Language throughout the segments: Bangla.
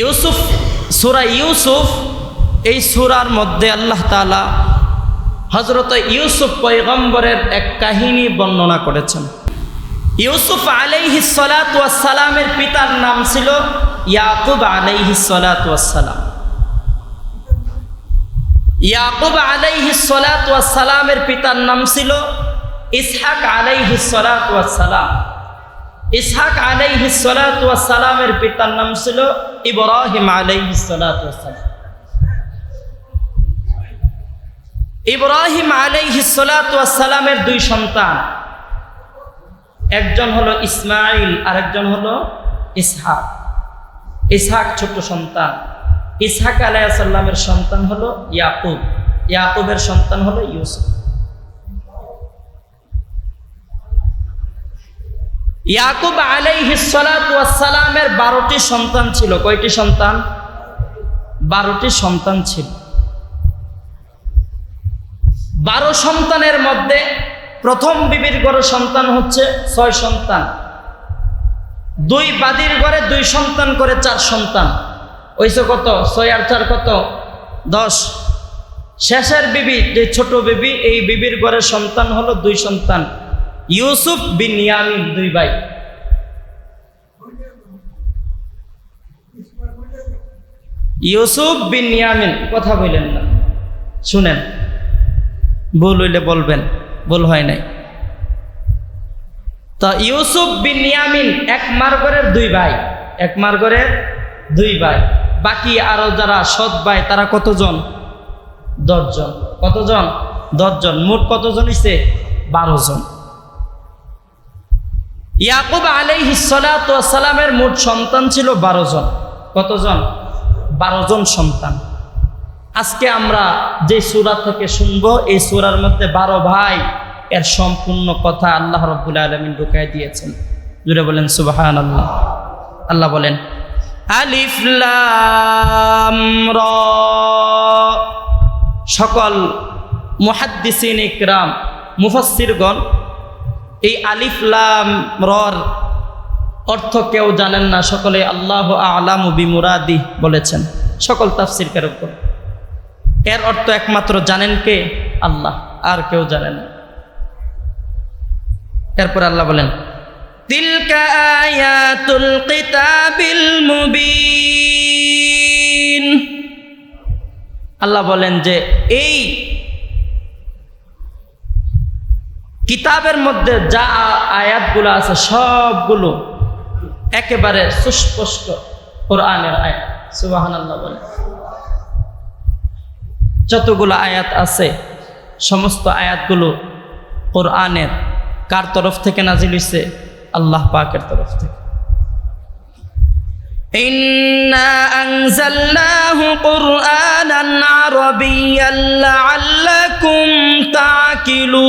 ইউসুফ, সূরা ইউসুফ, এই সূরার মধ্যে আল্লাহ তাআলা হযরত ইউসুফ পয়গম্বরের এক কাহিনী বর্ণনা করেছেন। ইউসুফ আলাইহিস সালাতু ওয়াস সালামের পিতার নাম ছিল ইয়াকুব আলাইহিস সালাতু ওয়াস সালাম। ইয়াকুব আলাইহিস সালাতু ওয়াস সালামের পিতার নাম ছিল ইসহাক আলাইহিস সালাতু ওয়াস সালাম। ইসহাক আলাইহিস সালাতু ওয়াস সালামের পিতার নাম ছিল ইব্রাহিম আলাইহিস সালাতু ওয়াস সালাম। ইব্রাহিম আলাইহিস সালাতু ওয়াস সালামের দুই সন্তান, একজন হলো ইসমাইল আর একজন হলো ইসহাক। ইসহাক ছোট সন্তান। ইসহাক আলাইহিস সালামের সন্তান হলো ইয়াকুব, ইয়াকুবের সন্তান হলো ইউসুফ। ইয়াকুব আলাইহিস সালাতু ওয়াস সালামের 12টি সন্তান ছিল। কয়টি সন্তান? 12টি সন্তান ছিল। 12 সন্তানের মধ্যে প্রথম বিবির ঘরে সন্তান হচ্ছে 6 সন্তান, 2 বাদীর ঘরে 2 সন্তান করে 4 সন্তান। হইছে কত? 6 আর 4 কত? 10। শেষের বিবি, যে ছোট বিবি, এই বিবির ঘরে সন্তান হলো 2 সন্তান, ইউসুফ বিনয়ামিন, 2 ভাই। ইউসুফ বিনয়ামিন, কথা বললেন না, শুনেন, ভুল হইলে বলবেন, ভুল হয় নাই। তো ইউসুফ বিনয়ামিন এক মার ঘরের 2 ভাই, এক মার ঘরের 2 ভাই। বাকি আরো যারা সৎ ভাই তারা কতজন? 10 জন। কতজন? 10 জন। মোট কতজন হইছে? 12 জন। ইয়াকুব আলাইহিস সালাতু ওয়াস সালামের মোট সন্তান ছিল 12 জন। কতজন? 12 জন সন্তান। আজকে আমরা যে সূরা থেকে শুনবো, এই সূরার মধ্যে 12 ভাই এর সম্পূর্ণ কথা আল্লাহ রাব্বুল আলামিন ঢুকায় দিয়েছেন। জুড়ে বলেন সুবহানাল্লাহ। আল্লাহ বলেন আলিফ লাম রা। সকল মুহাদ্দিসিন ইকরাম, মুফাসসিরগণ এই আলিফ লাম রার অর্থ কেউ জানেন না, সকলে আল্লাহু আ'লামু বিমুরাদি বলেছেন, সকল তাফসীরকারগণ। এর অর্থ একমাত্র জানেন কে? আল্লাহ, আর কেউ জানেন না। এরপর আল্লাহ বলেন তিলকা আয়াতুল কিতাবিল মুবিন। আল্লাহ বলেন যে এই কিতাবের মধ্যে যা আয়াতগুলো আছে সবগুলো একেবারে সুস্পষ্ট কোরআনের আয়াত। সুবহানাল্লাহ বলেন। যতগুলো আয়াত আছে সমস্ত আয়াতগুলো কোরআনের। কার তরফ থেকে নাজিল হইছে? আল্লাহ পাকের তরফ থেকে। ইন্না আনজালনাহু কুরআনান আরাবিয়্যান লাআল্লাকুম তাকিলুন।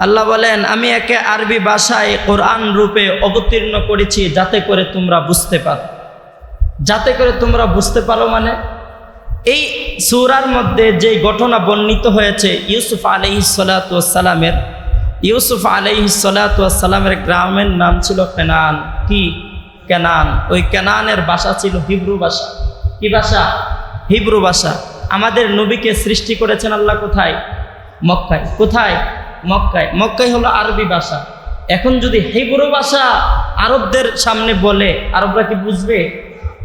আল্লাহ বলেন আমি একে আরবি ভাষায় কোরআন রূপে অবতীর্ণ করেছি যাতে করে তোমরা বুঝতে পারো। যাতে করে তোমরা বুঝতে পারো মানে এই সূরার মধ্যে যে ঘটনা বর্ণিত হয়েছে ইউসুফ আলাইহিস সালাতু ওয়াস সালামের, ইউসুফ আলাইহিস সালাতু ওয়াস সালামের গ্রামের নাম ছিল কেনান। কি? কেনান। ওই কেনানের ভাষা ছিল হিব্রু ভাষা। কি ভাষা? হিব্রু ভাষা। আমাদের নবীকে সৃষ্টি করেছেন আল্লাহ কোথায়? মক্কায়। কোথায়? মক্কায়। মক্কায় হলো আরবি ভাষা। এখন যদি হিব্রু ভাষা আরবদের সামনে বলে, আরবরা কি বুঝবে?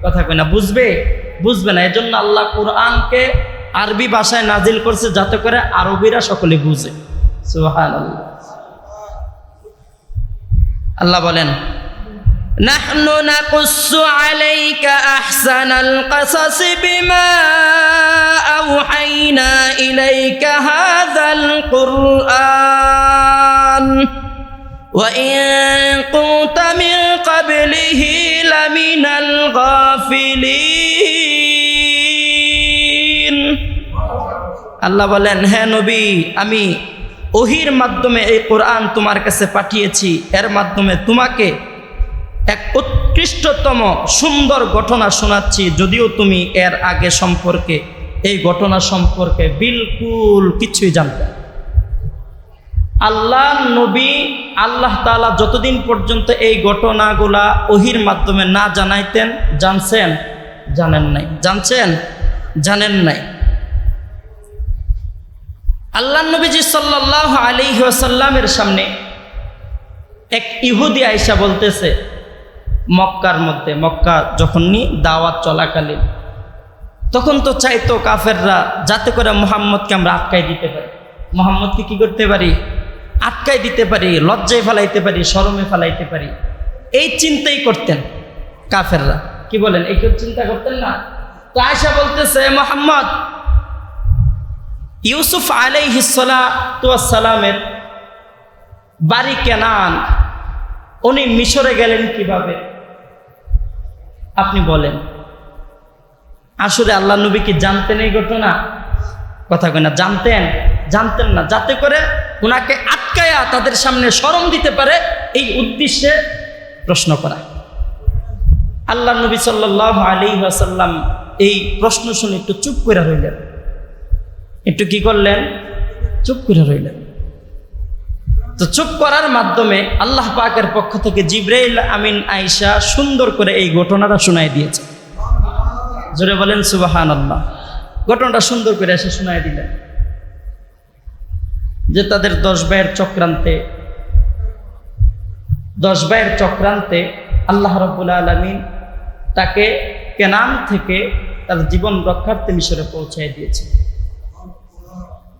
কথা কই না, বুঝবে? বুঝবে না। এজন্য আল্লাহ কোরআনকে আরবি ভাষায় নাজিল করছে যাতে করে আরবিরা সকলে বুঝে। সুবহানাল্লাহ। আল্লাহ বলেন নাহনু নাকুসু আলাইকা আহসানাল কাসাসি বিমা আওহাইনা ইলাইকা হাযাল কুরআন ওয়া ইন কুনতা মিন ক্বাবলিহি লামিনাল গাফিলিন। আল্লাহ বলেন হে নবী, আমি ওহির মাধ্যমে এই কোরআন তোমার কাছে পাঠিয়েছি। এর মাধ্যমে তোমাকে এক উৎকৃষ্টতম সুন্দর ঘটনা শোনাচ্ছি, যদিও তুমি এর আগে সম্পর্কে, এই ঘটনা সম্পর্কে বিলকুল কিছুই জানতে। আল্লাহ নবী আল্লাহ তাআলা যতদিন পর্যন্ত এই ঘটনাগুলা ওহীর মাধ্যমে না জানাইতেন, জানছেন? জানেন নাই। জানছেন? জানেন নাই। আল্লাহ নবীজি সাল্লাল্লাহু আলাইহি ওয়াসাল্লামের সামনে এক ইহুদি আয়েশা বলতেছে, মক্কার মধ্যে, মক্কা যখনই দাওয়াত চলাকালীন, তখন তো চাইতো কাফেররা যাতে করে মুহাম্মদকে আমরা আটকাই দিতে পারি, মুহাম্মদকে কি করতে পারি? আটকাই দিতে পারি, লজ্জায় ফেলাইতে পারি, শরমে ফেলাইতে পারি। এই চিন্তাই করতেন কাফেররা। কি বলেন? এই কেউ চিন্তা করতেন না? তো আয়েশা বলতেছে, মুহাম্মদ, ইউসুফ আলাইহিস সালাতু ওয়াস সালামের বাড়ি কেনান, উনি মিশরে গেলেন কিভাবে? আপনি বলেন। আসলে আল্লাহ নবী কি জানতেন এই ঘটনা? কথা কয় না। জানতেন? জানতেন না। যাতে করে ওনাকে আটকায়া তাদের সামনে শরম দিতে পারে, এই উদ্দেশ্যে প্রশ্ন করা। আল্লাহ নবী সাল্লাল্লাহু আলাইহি ওয়াসাল্লাম এই প্রশ্ন শুনে একটু চুপ করে রইলেন। একটু কি করলেন? চুপ করে রইলেন। তো চুপ করার মাধ্যমে আল্লাহ পাকের পক্ষ থেকে জিবরাইল আমিন আয়েশা সুন্দর করে এই ঘটনাটা শোনাই দিয়েছে। জোরে বলেন সুবহানাল্লাহ। ঘটনাটা সুন্দর করে এসে শোনাই দিলেন যে তাদের 10 ভাইয়ের চক্রান্তে আল্লাহ রাব্বুল আলামিন তাকে কেনান থেকে তার জীবন রক্ষার্থে মিশরে পৌঁছায় দিয়েছে।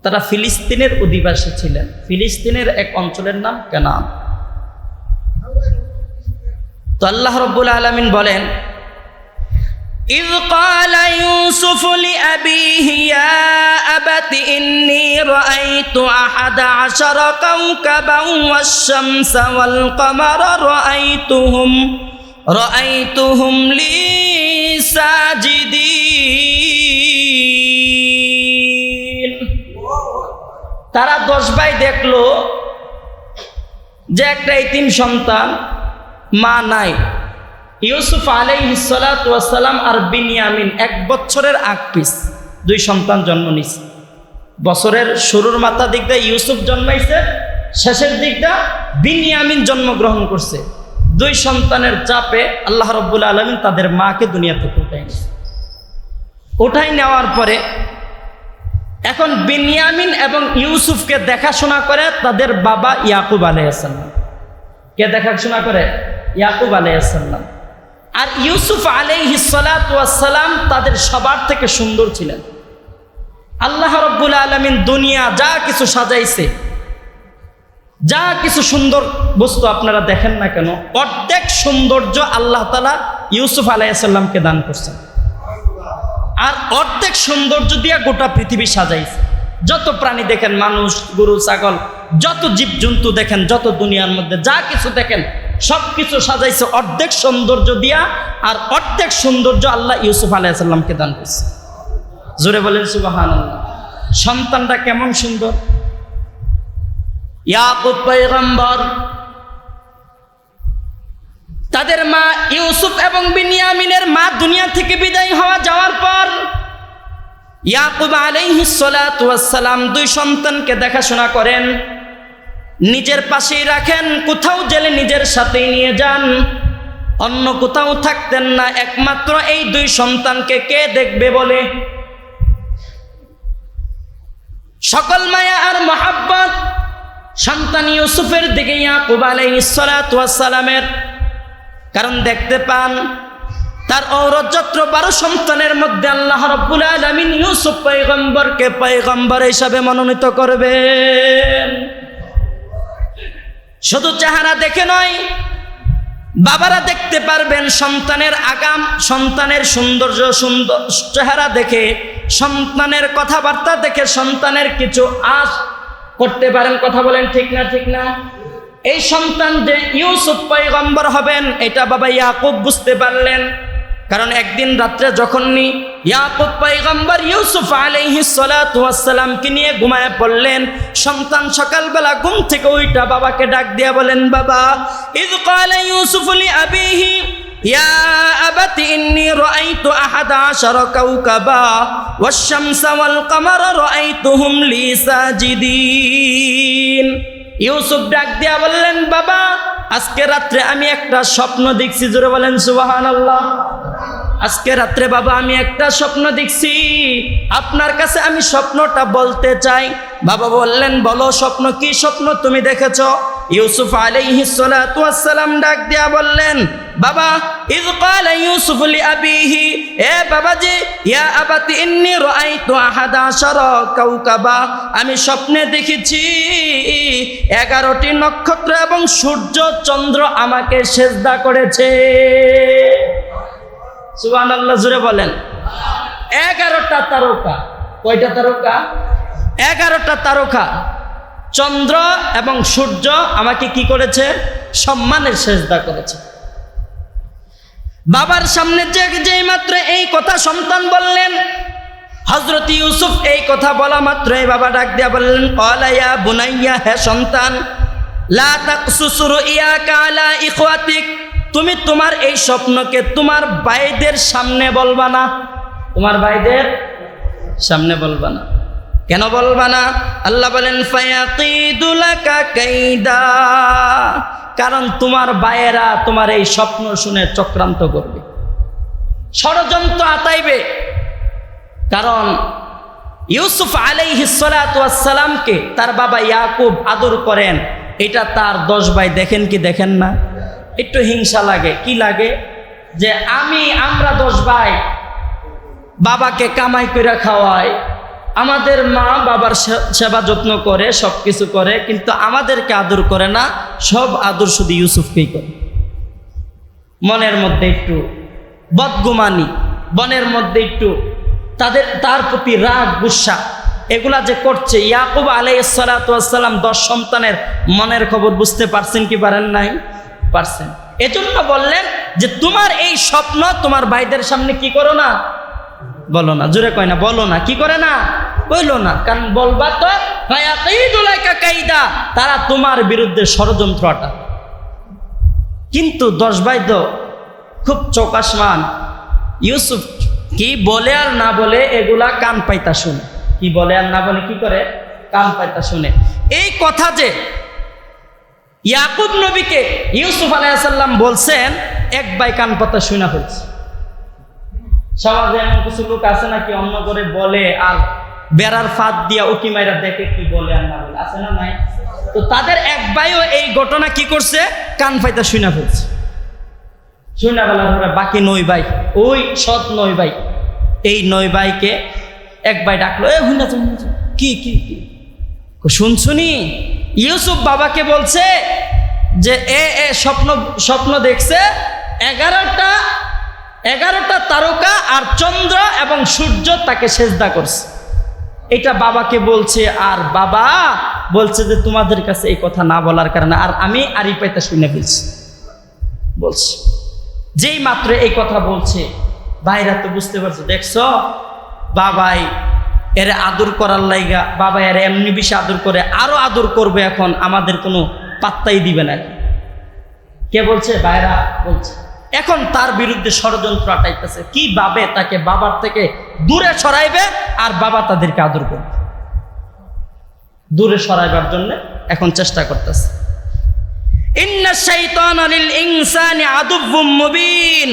তারা ফিলিস্তিনের অধিবাসী ছিলেন। ফিলিস্তিনের এক অঞ্চলের নাম কেনান। তো আল্লাহ রাব্বুল আলামিন বলেন, إذ قال يوسف لأبيه يا أبت إني رأيت 11 كوكبا والشمس والقمر رأيتهم لي ساجدين। তারা 10 ভাই দেখলো যে একটা এতিম সন্তান, মা নাই। ইউসুফ আলাইহিস সালাতু ওয়াস সালাম আর বিনিয়ামিন 1 বছরের আগ পিস 2 সন্তান জন্ম নিছে। বছরের শুরুর মাথা দিক দিয়ে ইউসুফ জন্মাইছে, শেষের দিক দিয়ে বিনিয়ামিন জন্মগ্রহণ করছে। 2 সন্তানের চাপে আল্লাহ রাব্বুল আলামিন তাদের মাকে দুনিয়া থেকে উঠাই নেওয়ার পরে এখন বিনিয়ামিন এবং ইউসুফকে দেখাশোনা করে তাদের বাবা ইয়াকুব আলাইহিস সালাম। কে দেখাশোনা করে? ইয়াকুব আলাইহিস সালাম। আর ইউসুফ আলাইহিস সালাতু ওয়াস সালাম তাদের সবার থেকে সুন্দর ছিলেন। আল্লাহ রাব্বুল আলামিন দুনিয়া যা কিছু সাজাইছে, যা কিছু সুন্দর বস্তু আপনারা দেখেন না কেন, অর্ধেক সৌন্দর্য আল্লাহ তাআলা ইউসুফ আলাইহিস সালামকে দান করছেন। আর অর্ধেক সৌন্দর্য দিয়ে গোটা পৃথিবী সাজাইছে। যত প্রাণী দেখেন, মানুষ, গরু, ছাগল, যত জীবজন্তু দেখেন, যত দুনিয়ার মধ্যে যা কিছু দেখেন, সব কিছু সাজাইছে অর্ধেক সৌন্দর্য দিয়া। আর অর্ধেক সৌন্দর্য আল্লাহ ইউসুফ আলাইহিস সালামকে দান করছে। জোরে বলেন সুবহানাল্লাহ। সন্তানটা কেমন সুন্দর! ইয়াকুব পয়গম্বর, তাদের মা ইউসুফ এবং বিনিয়ামিনের মা দুনিয়া থেকে বিদায় হওয়া যাওয়ার পর ইয়াকুব আলাইহিস সালাতু ওয়াস সালাম 2 সন্তানকে দেখাশোনা করেন, নিজের পাশেই রাখেন, কোথাও গেলে নিজের সাথেই নিয়ে যান, অন্য কোথাও থাকতেন না। একমাত্র এই 2 সন্তানকে কে দেখবে বলে সকল মায়া আর মহাব্বত সন্তান ইউসুফের দিকে ইয়াকুব আলাইহিস সালাতু ওয়াস সালামের। কারণ দেখতে পান তার ঔরজত্র 12 সন্তানের মধ্যে আল্লাহ রাব্বুল আলামিন ইউসুফ পয়গম্বরকে পয়গম্বর হিসাবে মনোনীত করবেন। শুধু চেহারা দেখে নয়, বাবারা দেখতে পারবেন সন্তানের আগাম, সন্তানের সৌন্দর্য, সুন্দর চেহারা দেখে, সন্তানের কথাবার্তা দেখে সন্তানের কিছু আশ করতে পারেন। কথা বলেন ঠিক না? ঠিক না? এই সন্তান যে ইউসুফ পয়গম্বর হবেন এটা বাবা ইয়াকুব বুঝতে পারলেন। কারণ একদিন রাত্রে যখন ইয়াকুব পয়গম্বর ইউসুফ আলাইহিস সালাতু ওয়াস সালামকে নিয়ে ঘুমায় পড়লেন, সন্তান সকালবেলা ঘুম থেকে ওইটা বাবাকে ডাক দিয়া বলেন, বাবা, ইয ক্বালা ইউসুফ লি আবিহি ইয়া আবাতি ইন্নী রাআইতু 11 কাওকাবা ওয়াশ-শামসা ওয়াল কামারা রাআইতুহুম লি সাজিদিন। ইউসুফ ডাক দিয়া বললেন, বাবা আজকে রাত্রে আমি একটা স্বপ্ন দেখছি। জোরে বলেন সুবহানাল্লাহ। আজকে রাত্রে বাবা আমি একটা স্বপ্ন দেখছি, আপনার কাছে আমি স্বপ্নটা বলতে চাই। বাবা বললেন, বলো স্বপ্ন, কি স্বপ্ন তুমি দেখেছো? ইউসুফ আলাইহিস সালাতু ওয়াস সালাম ডাক দিয়া বললেন, বাবা ইয ক্বালা ইউসুফ লিআবিহি, এ বাবাজি, ইয়া আবাতি ইন্নী রাআইতু আহাদা আশারা কাওকাবা, আমি স্বপ্নে দেখেছি 11টি নক্ষত্র এবং সূর্য চন্দ্র আমাকে সেজদা করেছে। সুবহানাল্লাহ, জোরে বলেন। 11টা তারকা। কয়টা তারকা? 11টা তারকা, চন্দ্র এবং সূর্য আমাকে কি করেছে? সম্মানের সেজদা করেছে। বাবার সামনে যেই মাত্র এই কথা সন্তান বললেন, হযরত ইউসুফ এই কথা বলা মাত্রই বাবা ডাক দিয়া বললেন, ক্বালা ইয়া বুনাইয়া, হে সন্তান, লা তাকসুস রুইয়াকা আলা ইখওয়াতিক, তুমি তোমার এই স্বপ্নকে তোমার ভাইদের সামনে বলবা না। তোমার ভাইদের সামনে বলবা না। কেন বলবা না? আল্লাহ বলেন, ফায়াকিদু লাকা কাইদা, কারণ তোমার ভাইয়েরা তোমার এই স্বপ্ন শুনে চক্রান্ত করবে, ষড়যন্ত্র আতাইবে। কারণ ইউসুফ আলাইহিস সালাতু ওয়াস সালামকে তার বাবা ইয়াকুব আদর করেন, এটা তার 10 ভাই দেখেন কি দেখেন না? একটু হিংসা লাগে। কি লাগে? যে আমরা 10 ভাই বাবাকে কামাই করে খাওয়াই, আমাদের মা বাবার সেবা যত্ন করে, সব কিছু করে, কিন্তু আমাদেরকে আদর করে না। সব আদর শুধু ইউসুফকেই করে। মনের মধ্যে একটু বদগুমানি, মনের মধ্যে একটু তার প্রতি রাগ গুসা, এগুলা যে করছে। ইয়াকুব আলাইহিস সালাতু ওয়াস সালাম 10 সন্তানের মনের খবর বুঝতে পারছেন কি পারেন নাই? পারছেন। এজন্য বললেন যে তোমার এই স্বপ্ন তোমার ভাইদের সামনে কি করো না, বলো না। জোরে কয় না, বলো না। কি করে না? বললো না। কারণ বলবা তো ফায়াকিদু লাকা কাইদা, তারা তোমার বিরুদ্ধে ষড়যন্ত্রটা। কিন্তু 10 ভাই তো খুব চৌকাশমান। ইউসুফ কি বলে আর না বলে এগুলা কান পাইতা শুনে। কি বলে আর না বলে কি করে? কান পাইতা শুনে। এই কথা যে ইয়াকুব নবীকে ইউসুফ আলাইহিস সালাম বলছেন, এক ভাই কান পাতা শুনা ফেলছে। সমাজে এমন কিছু লোক আছে নাকি অন্য করে বলে আর বেড়ার ফাঁদ দিয়া উকি মাইরা দেখে কি বলে আর না বলে, আছে না নাই? তো তাদের এক ভাইও এই ঘটনা কি করছে? কান পাইতা শুনা ফেলছে। শুনা ফেলার পরে বাকি 9 ভাই, ওই সৎ 9 ভাই, এই 9 ভাইকে এক ভাই ডাকলো, এ হুনা কি কি কি শুনছুনি? ইউসুফ বাবাকে বলছে যে এ স্বপ্ন দেখছে 11টা তারকা আর চন্দ্র এবং সূর্য তাকে সেজদা করছে। এটা বাবাকে বলছে, আর বাবা বলছে যে তোমাদের কাছে এই কথা না বলার কারণে আর আমি আরি পাইতা শুনে ফেলছি বলছি। যেই মাত্র এই কথা বলছে, ভাইরা তো বুঝতে পারছে, দেখছো বাবাই এরে আদর করার লাইগা, বাবা এরে এমনি বেশি আদর করে, আরো আদর করবে, এখন আমাদের কোনো পাত্তাই দিবে না। কে বলছে? ভাইরা বলছে। এখন তার বিরুদ্ধে ষড়যন্ত্র আটাইতেছে, কিভাবে তাকে বাবার থেকে দূরে সরাইবে আর বাবা তাদেরকে আদর করবে। দূরে সরাইবার জন্য এখন চেষ্টা করতেছে। ইন্না শাইতানা লিল ইনসানি আদুউম মুবিন,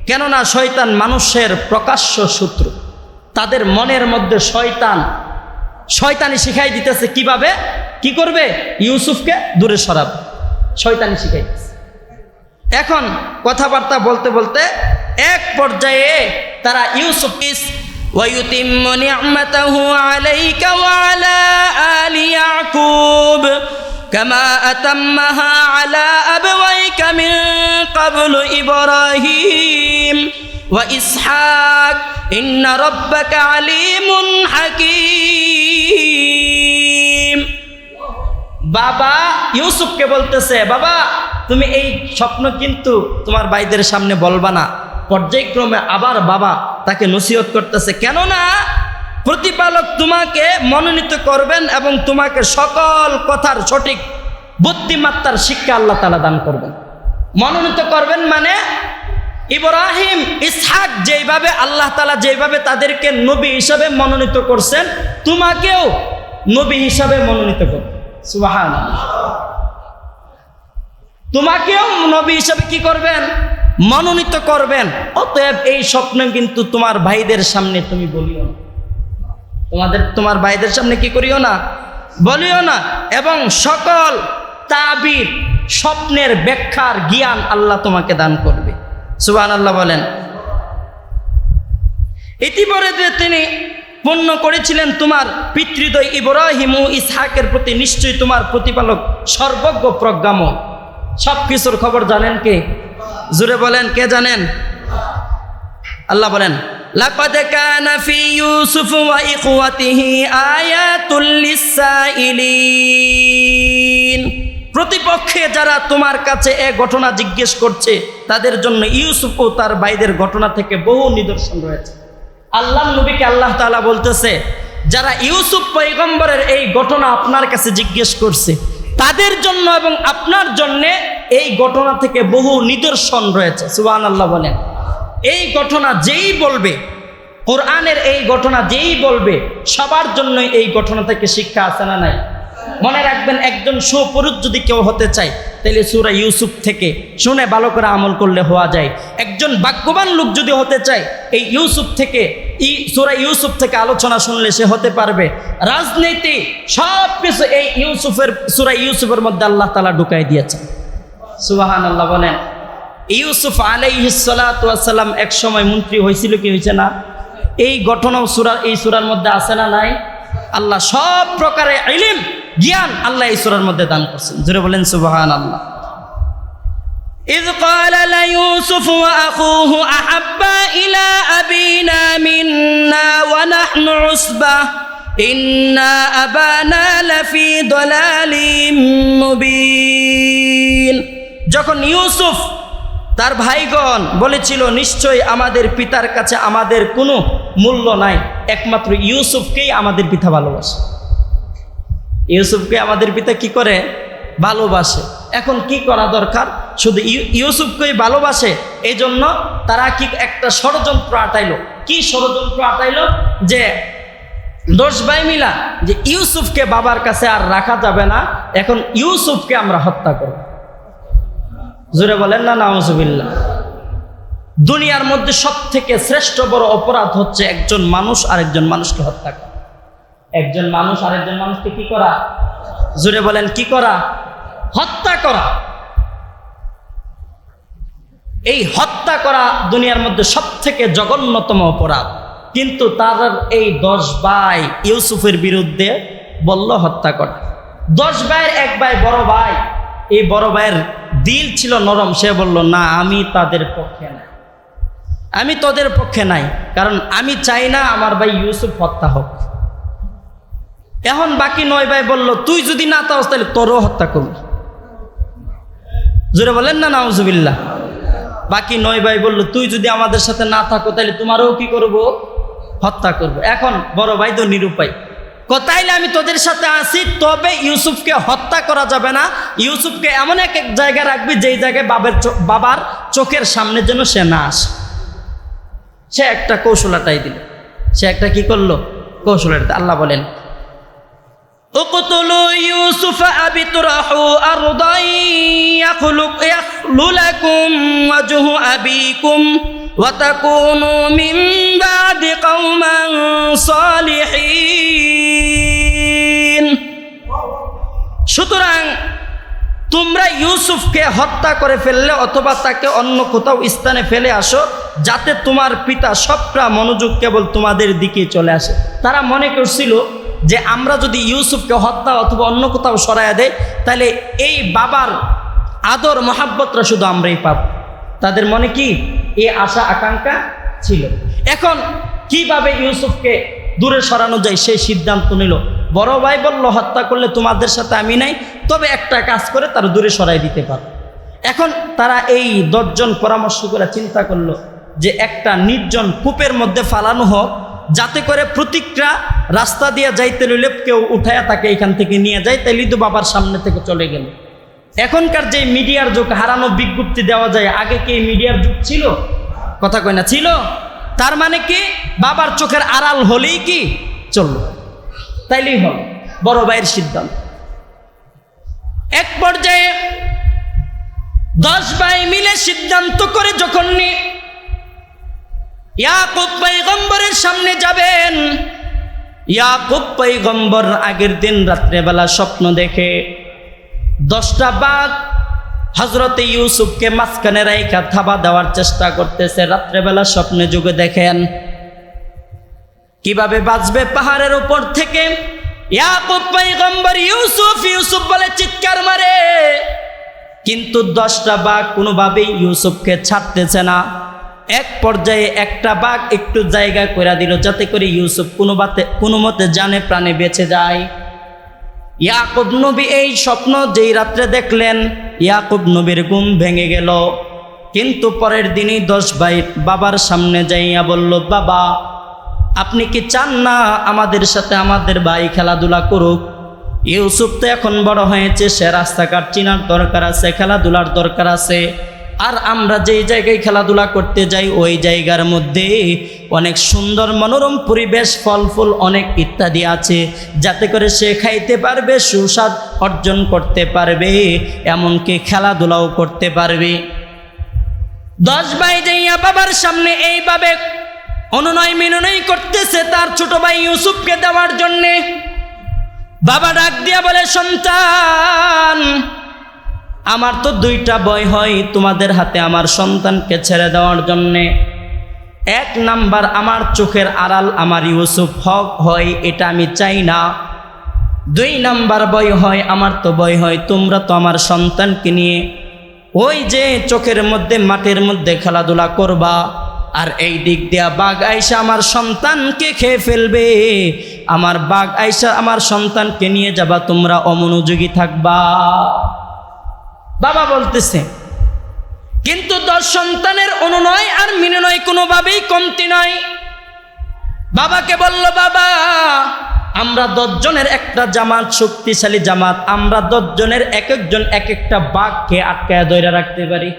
কেননা শয়তান মানুষের প্রকাশ্য শত্রু। তাদের মনের মধ্যে শয়তানি শিখাই দিতেছে কিভাবে কি করবে, ইউসুফকে দূরে সরাবে, শয়তানি শিখাই দিতেছে। এখন কথাবার্তা বলতে বলতে এক পর্যায়ে তারা ইউসুফ ওয়ায়ুতিম্মু নি'মাতাহু আলাইকা ওয়া আলা আলি ইয়াকুব কামা আতাম্মাহা আলা আবওয়াইকা মিন ক্বাবলু ইব্রাহিম ওয়া ইসহাক ইন্না রাব্বাকা আলীমুন হাকীম। বাবা ইউসুফকে বলতেছে, বাবা তুমি এই স্বপ্ন কিন্তু তোমার ভাইদের সামনে বলবা না। পর্যায়ক্রমে আবার বাবা তাকে নসিহত করতেছে, কেননা প্রতিপালক তোমাকে মনোনীত করবেন এবং তোমাকে সকল কথার সঠিক বুদ্ধিমত্তার শিক্ষা আল্লাহ তাআলা দান করবেন। মনোনীত করবেন মানে ইব্রাহিম ইসহাক যেইভাবে আল্লাহ তাআলা যেইভাবে তাদেরকে নবী হিসাবে মনোনীত করছেন, তোমাকেও নবী হিসাবে মনোনীত করবেন। সুবহানাল্লাহ। তোমাকেও নবী হিসেবে কি করবেন? মনোনীত করবেন। অতএব এই স্বপ্ন কিন্তু তোমার ভাইদের সামনে তুমি বলিও না, তোমার ভাইদের সামনে কি করিও না, বলিও না। এবং সকল তাবির, স্বপ্নের ব্যাখ্যার জ্ঞান আল্লাহ তোমাকে দান করবে। সুবহানাল্লাহ বলেন। ইতিপূর্বে তিনি পূর্ণ করেছিলেন তোমার পিতৃদয় ইব্রাহিম ও ইসহাকের প্রতি। নিশ্চয়ই তোমার প্রতিপালক সর্বজ্ঞ প্রজ্ঞাময়। সব কিছুর খবর জানেন কে? জোরে বলেন, কে জানেন? আল্লাহ বলেন, লাকাদ কানা ফি ইউসুফ ওয়া ইখওয়াতিহি আয়াতুল লিসাইলিন। প্রতিপক্ষে যারা তোমার কাছে এ ঘটনা জিজ্ঞেস করছে তাদের জন্য ইউসুফ ও তার ভাইদের ঘটনা থেকে বহু নিদর্শন রয়েছে। আল্লাহ নবীকে আল্লাহ তাআলা বলতেছে, যারা ইউসুফ পয়গম্বরের এই ঘটনা আপনার কাছে জিজ্ঞেস করছে তাদের জন্য এবং আপনার জন্য এই ঘটনা থেকে বহু নিদর্শন রয়েছে। সুবহানাল্লাহ বলেন। এই ঘটনা যেই বলবে, কোরআনের এই ঘটনা যেই বলবে, সবার জন্য এই ঘটনা থেকে শিক্ষা আছে না নাই? মনে রাখবেন, একজন সুপুরুষ যদি কেউ হতে চায় তাহলে সূরা ইউসুফ থেকে শুনে ভালো করে আমল করলে হওয়া যায়। একজন ভাগ্যবান লোক যদি হতে চায় এই ইউসুফ থেকে, সূরা ইউসুফ থেকে আলোচনা শুনলে সে হতে পারবে। রাজনীতি সব কিছু এই সূরা ইউসুফের মধ্যে আল্লাহ তাআলা ঢুকাই দিয়েছেন। সুবহানাল্লাহ বলেন। ইউসুফ আলাইহিস সালাতু ওয়াস সালাম এক সময় মন্ত্রী হয়েছিল কি হয়েছে না? এই ঘটনাও এই সূরার মধ্যে আছে না নাই? আল্লাহ সব প্রকারের ইলম, জ্ঞান আল্লাহ এই সূরার মধ্যে দান করছেন। জোরে বলেন সুবহানাল্লাহ। إذ قال ليوسف وأخوه أحبا إلى أبينا منا ونحن عصبة إن أبانا لفي ضلال مبين। যখন ইউসুফ তার ভাইগণ বলেছিল, নিশ্চয় আমাদের পিতার কাছে আমাদের কোনো মূল্য নাই, একমাত্র ইউসুফকেই আমাদের পিতা ভালোবাসে। ইউসুফকে আমাদের পিতা কি করে? ভালোবাসে। এখন কি করা দরকার? শুধু ইউসুফকেই ভালোবাসে, এই জন্য তারা কি একটা ষড়যন্ত্র আটাইলো। কি ষড়যন্ত্র আটাইলো? যে 10 ভাই মিলা যে ইউসুফকে বাবার কাছে আর রাখা যাবে না, এখন ইউসুফকে আমরা হত্যা করব। জোরে বলেন না নাউজুবিল্লাহ। দুনিয়ার মধ্যে সব থেকে শ্রেষ্ঠ বড় অপরাধ হচ্ছে একজন মানুষ আরেকজন মানুষকে হত্যা করা। একজন মানুষ আরেকজন মানুষকে কি করা? জোরে বলেন, কি করা? হত্যা করা। এই হত্যা করা দুনিয়ার মধ্যে সব থেকে জঘন্যতম অপরাধ। কিন্তু তার এই 10 ভাই ইউসুফের বিরুদ্ধে বলল হত্যা করা। 10 ভাইয়ের এক ভাই বড় ভাই, এই বড় ভাইয়ের দিল ছিল নরম। সে বলল, না, আমি তাদের পক্ষে নাই, আমি তোদের পক্ষে নাই, কারণ আমি চাই না আমার ভাই ইউসুফ হত্যা হোক। এখন বাকি 9 ভাই বলল, তুই যদি না চাস তাহলে তোরও হত্যা করব। জোরে বলেন না নাউজুবিল্লাহ। বাকি 9 ভাই বলল, তুই যদি আমাদের সাথে না থাকো তাহলে তোমারও কি করব? হত্যা করব। এখন বড় ভাই তো নিরুপায়, তাইলে আমি তোদের সাথে আসি, তবে ইউসুফকে হত্যা করা যাবে না। ইউসুফকে এমন এক জায়গায় রাখবি যেই জায়গায় বাবার চোখের সামনে যেন সে না আসে। সে একটা কৌশলটাই দিল। সে একটা কি করলো? কৌশলটা। আল্লাহ বলেন, উকতুলু ইউসুফ আবিতরাহু আরদান ইয়াখলু লাকুম ওয়াজহু আবিকুম ওয়া তাকুনু মিন বাদি কওমান সালিহিন। সুতরাং তোমরা ইউসুফকে হত্যা করে ফেললে অথবা তাকে অন্য কোথাও স্থানে ফেলে আসো, যাতে তোমার পিতা সবটা মনোযোগ কেবল তোমাদের দিকে চলে আসে। তারা মনে করছিল যে আমরা যদি ইউসুফকে হত্যা অথবা অন্য কোথাও সরাইয়া দেয় তাহলে এই বাবার আদর মহাব্বতরা শুধু আমরাই পাব। তাদের মনে কি এই আশা আকাঙ্ক্ষা ছিল। এখন কিভাবে ইউসুফকে দূরে সরানো যায় সেই সিদ্ধান্ত নিল। বড় ভাই বলল, হত্যা করলে তোমাদের সাথে আমি নাই, তবে একটা কাজ করে তারা দূরে সরাই দিতে পারো। এখন তারা এই 10 জন পরামর্শ করে চিন্তা করলো যে একটা নির্জন কূপের মধ্যে ফালানো হোক, যাতে করে প্রতিক্রা রাস্তা দিয়ে যাইতে লইলে কেউ উঠায়া তাকে এখান থেকে নিয়ে যায়, তাই লিদু বাবার সামনে থেকে চলে গেল। এখনকার যে মিডিয়ার যুগ, হারানো বিজ্ঞপ্তি দেওয়া যায়, আগে কি মিডিয়ার যুগ ছিল? কথা কয় না, ছিল। তার মানে কি বাবার চোখের আড়াল হলেই কি চললো, তাইলেই হল। বড় ভাইয়ের সিদ্ধান্ত। এক পর্যায়ে 10 ভাই মিলে সিদ্ধান্ত করে যখন ইয়াকুব পয়গম্বরের সামনে যাবেন, ইয়াকুব পয়গম্বর আগের দিন রাত্রেবেলা স্বপ্ন দেখে 10টা বাঘ হযরতে ইউসুফকে মাঝখানে রাইখা থাবা দেওয়ার চেষ্টা করতেছে। রাত্রেবেলা স্বপ্নে যুগে দেখেন কিভাবে বাঁচবে পাহাড়ের উপর থেকে। ইয়াকুব পয়গম্বর ইউসুফ ইউসুফ বলে চিৎকার মারে, কিন্তু 10টা বাঘ কোনোভাবেই ইউসুফকে ছাড়তেছে না। এক পর্যায়ে একটা বাঘ একটু জায়গা করে দিল যাতে করে ইউসুফ কোনো মতে জানে প্রাণে বেঁচে যায়। ইয়াকুব নবী এই স্বপ্ন যেই রাত্রে দেখলেন, ইয়াকুব নবীর ঘুম ভেঙে গেল। কিন্তু পরের দিনই 10 ভাই বাবার সামনে যাইয়া বলল, বাবা আপনি কি চান না আমাদের সাথে আমাদের ভাই খেলাধুলা করুক? ইউসুফ তো এখন বড় হয়েছে, সে রাস্তাঘাট চিনার দরকার আছে, খেলাধুলার দরকার আছে। আর আমরা যেই জায়গায় খেলাধুলা করতে যাই ওই জায়গার মধ্যে অনেক সুন্দর মনোরম পরিবেশ, ফল ফুল অনেক ইত্যাদি আছে, যাতে করে সে খাইতে পারবে, সুস্বাদ অর্জন করতে পারবে, এমনকি খেলাধুলাও করতে পারবে। 10 ভাই যাইয়া বাবার সামনে এইভাবে অনুনয় বিনয় করতেছে তার ছোট ভাই ইউসুফকে দেওয়ার জন্যে। বাবা ডাক দিয়া বলে, সন্তান আমার তো 2টা ভয় হয় তোমাদের হাতে আমার সন্তানকে ছেড়ে দেওয়ার জন্যে। 1 নাম্বার, আমার চোখের আড়াল আমার ইউসুফ হক হয়, এটা আমি চাই না। 2 নাম্বার ভয় হয়, আমার তো ভয় হয় তোমরা তো আমার সন্তানকে নিয়ে ওই যে চোখের মধ্যে মাটির মধ্যে খেলাধুলা করবা, আর এই দিক দিয়া বাঘ আইসা আমার সন্তানকে খেয়ে ফেলবে। আমার বাঘ আইসা আমার সন্তানকে নিয়ে যাবা, তোমরা অমনোযোগী থাকবা। বাবা বলতেছে, কিন্তু 10 সন্তানের অনুনয় আর মিননয় কোনোভাবেই কমতি নয়। বাবাকে বলল, বাবা আমরা 10 জনের একটা জামাত, শক্তিশালী জামাত, আমরা 10 জনের এক একজন এক একটা বাঘকে আটকায় ধরে রাখতে পারি।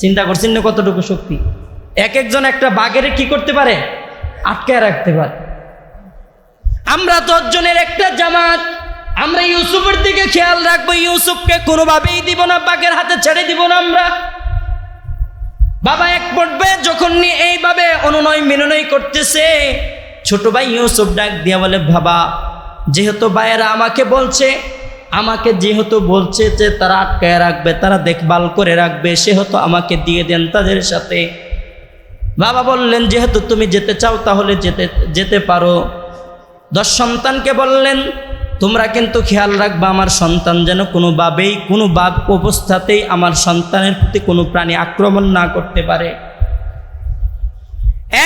চিন্তা করছেন না কতটুকু শক্তি? এক একজন একটা বাঘের কি করতে পারে? আটকায় রাখতে পারে। আমরা 10 জনের একটা জামাত, আমরা ইউসুফের দিকে খেয়াল রাখবো, ইউসুফকে কোনোভাবেই দিব না, বাঘের হাতে ছেড়ে দিব না আমরা। বাবা এক পর্যায়ে যখন এইভাবে অনুনয় বিনয় করতেছে, ছোট ভাই ইউসুফ ডাক দিয়া বলে, বাবা যেহেতু ভাইয়েরা আমাকে যেহেতু বলছে যে তারা আটকায় রাখবে, তারা দেখভাল করে রাখবে, সেহেতু আমাকে দিয়ে দেন তাদের সাথে। বাবা বললেন, যেহেতু তুমি যেতে চাও তাহলে যেতে পারো। 10 সন্তানকে বললেন, তোমরা কিন্তু খেয়াল রাখবা আমার সন্তান যেন কোনোভাবেই কোনো বাঘ অবস্থাতেই আমার সন্তানের প্রতি কোনো প্রাণী আক্রমণ না করতে পারে।